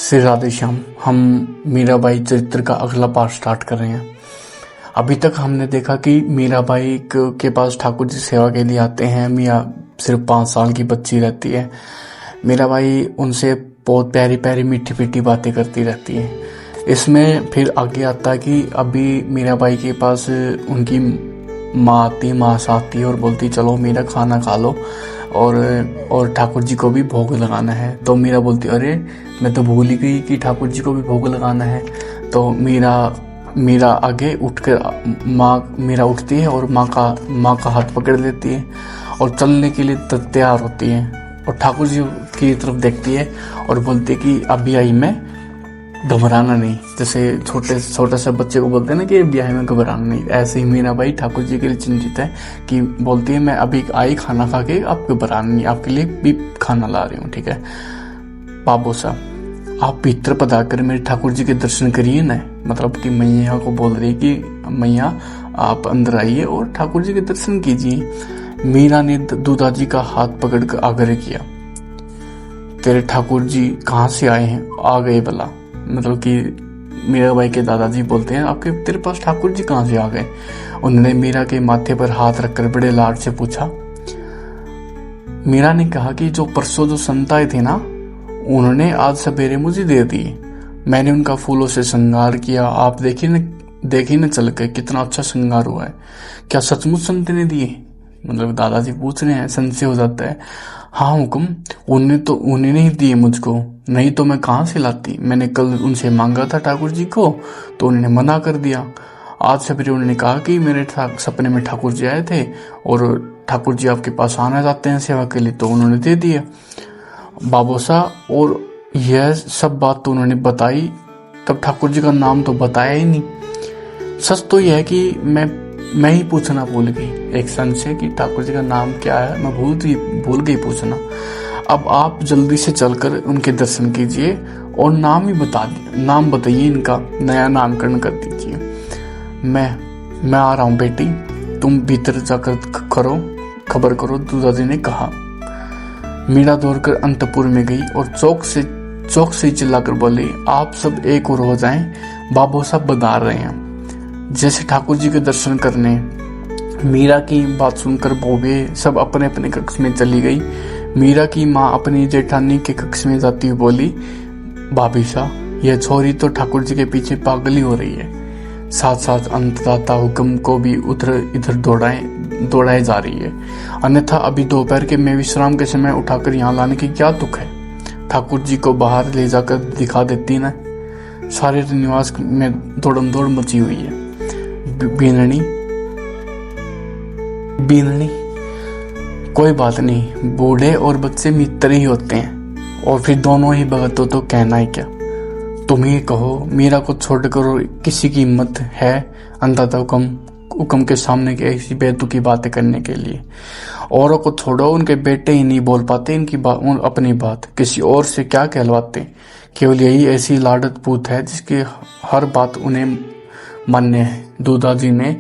श्री राधे श्याम। हम मीराबाई चरित्र का अगला पार्ट स्टार्ट कर रहे हैं। अभी तक हमने देखा कि मीराबाई के पास ठाकुर जी सेवा के लिए आते हैं। मियाँ सिर्फ 5 साल की बच्ची रहती है। मीराबाई उनसे बहुत प्यारी प्यारी मीठी मीठी बातें करती रहती है। इसमें फिर आगे आता है कि अभी मीराबाई के पास उनकी माँ आती है, माँ आती है और बोलती चलो मीरा खाना खा लो और ठाकुर जी को भी भोग लगाना है। तो मीरा बोलती अरे मैं तो भूल ही गई कि ठाकुर जी को भी भोग लगाना है। तो मीरा आगे उठकर मीरा उठती है और माँ का हाथ पकड़ लेती है और चलने के लिए तैयार होती है और ठाकुर जी की तरफ देखती है और बोलती है कि अभी आई मैं, घबराना नहीं। जैसे छोटे से बच्चे को बोलते हैं ना कि ब्याह में घबराना नहीं, ऐसे ही मीराबाई ठाकुर जी के लिए चिंतित है कि बोलती है मैं अभी आई खाना खा के, आप घबराना नहीं, आपके लिए भी खाना ला रही हूँ, ठीक है। बाबू साहब आप भीतर पधा कर मेरे ठाकुर जी के दर्शन करिए ना। मतलब कि मैया को बोल रही कि मैया आप अंदर आइए और ठाकुर जी के दर्शन कीजिए। मीरा ने दूधाजी का हाथ पकड़ कर आग्रह किया, तेरे ठाकुर जी कहाँ से आए हैं? आ गए भला। मतलब कि मीराबाई के दादाजी बोलते हैं आपके तेरे पास ठाकुर जी कहाँ से आ गए? उन्होंने मीरा के माथे पर हाथ रखकर बड़े लाड से पूछा। मीरा ने कहा कि जो परसों जो संत आए थे ना, उन्होंने आज सवेरे मुझे दे दिए। मैंने उनका फूलों से श्रृंगार किया। आप देखिए न चल के कितना अच्छा श्रृंगार हुआ है। क्या सचमुच संत ने दिए? मतलब दादाजी पूछ रहे हैं, संशय हो जाता है। हाँ हुक्म, उन्होंने ही दिए मुझको, नहीं तो मैं कहाँ से लाती। मैंने कल उनसे मांगा था ठाकुर जी को तो उन्होंने मना कर दिया। आज सवेरे उन्होंने कहा कि मेरे सपने में ठाकुर जी आए थे और ठाकुर जी आपके पास आना चाहते हैं सेवा के लिए, तो उन्होंने दे दिया। बाबू साहब और यह सब बात तो उन्होंने बताई, तब ठाकुर जी का नाम तो बताया ही नहीं। सच तो यह है कि मैं ही पूछना भूल गई एक संत से कि ठाकुर जी का नाम क्या है, मैं भूल गई पूछना। अब आप जल्दी से चलकर उनके दर्शन कीजिए और नाम ही बता दिए, नाम बताइए, इनका नया नामकरण कर दीजिए। मैं आ रहा हूँ बेटी, तुम भीतर जाकर खबर करो, दूधाजी ने कहा। मीरा दौड़कर अंतपुर में गई और चौक से चिल्लाकर बोली, आप सब एक और हो जाएं, बाबू साहब बता रहे हैं। जैसे ठाकुर जी के दर्शन करने। मीरा की बात सुनकर बौबे सब अपने अपने कक्ष में चली गई। मीरा की माँ अपनी जेठानी के कक्ष में जाती हुई बोली, भाभी साहब यह छोरी तो ठाकुर जी के पीछे पागल ही हो रही है, साथ साथ अंतदाता हुक्म को भी उधर इधर दौड़ाए जा रही है। अन्यथा अभी दोपहर के मैं विश्राम के समय उठाकर यहाँ लाने की क्या तुक है? ठाकुर जी को बाहर ले जाकर दिखा देती ना। सारे निवास में दौड़म दौड़ मची हुई है। बीननी कोई बात नहीं, बूढ़े और बच्चे मित्र ही होते हैं और फिर दोनों ही भगत हो तो कहना है क्या। तुम ही कहो, मीरा को छोड़कर किसी की हिम्मत है अंततः हुक्म के सामने की ऐसी बेतुकी बातें करने के लिए? औरों को छोड़ो, उनके बेटे ही नहीं बोल पाते इनकी अपनी बात, किसी और से क्या कहलवाते। केवल यही ऐसी लाडत पूत है जिसकी हर बात उन्हें मान्य है। दूधाजी ने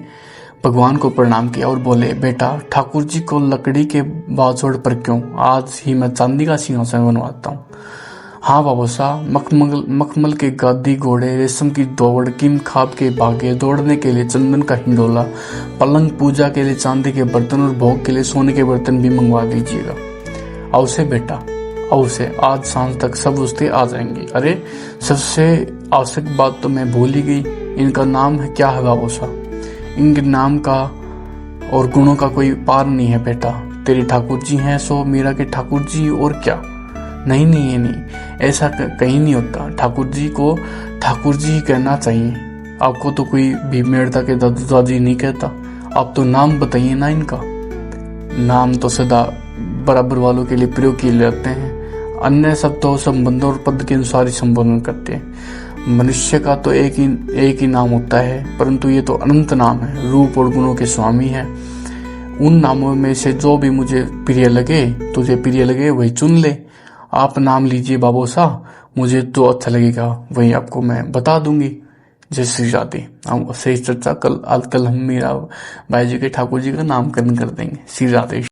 भगवान को प्रणाम किया और बोले, बेटा ठाकुर जी को लकड़ी के बाजोड़ पर क्यों, आज ही मैं चांदी का सिंहासन बनवाता हूँ। हाँ बाबू साहब, मखमल के गादी घोड़े, रेशम की दौड़, किम खाब के बागे, दौड़ने के लिए चंदन का हिंडोला, पलंग, पूजा के लिए चांदी के बर्तन और भोग के लिए सोने के बर्तन भी मंगवा दीजिएगा। अवश्य बेटा, अवश्य, आज सांझ तक सब उसके आ जाएंगे। अरे सबसे आवश्यक बात तो मैं भूल ही गई, इनका नाम है क्या है बाबू साहब? इनके नाम का और गुणों का कोई पार नहीं है बेटा। तेरे ठाकुर जी हैं सो मीरा के ठाकुर जी, और क्या? नहीं, ये नहीं, ऐसा कहीं नहीं होता। ठाकुर जी को ठाकुर जी ही कहना चाहिए। आपको तो कोई भी मेड़ता के दादाजी नहीं कहता। आप तो नाम बताइए ना इनका। नाम तो सदा बराबर वालों के लिए प्रयोग किए जाते हैं, अन्य सब तो संबंधों और पद के अनुसार ही संबोधन करते हैं। मनुष्य का तो एक ही नाम होता है, परंतु ये तो अनंत नाम है, रूप और गुणों के स्वामी है। उन नामों में से जो भी मुझे प्रिय लगे, तुझे प्रिय लगे वही चुन ले। आप नाम लीजिए बाबू साहब, मुझे जो अच्छा लगेगा वही आपको मैं बता दूंगी। जय श्री राधे। हम सही चर्चा कल हम मीरा बाई जी के ठाकुर जी का नामकरण कर देंगे। श्री राधे।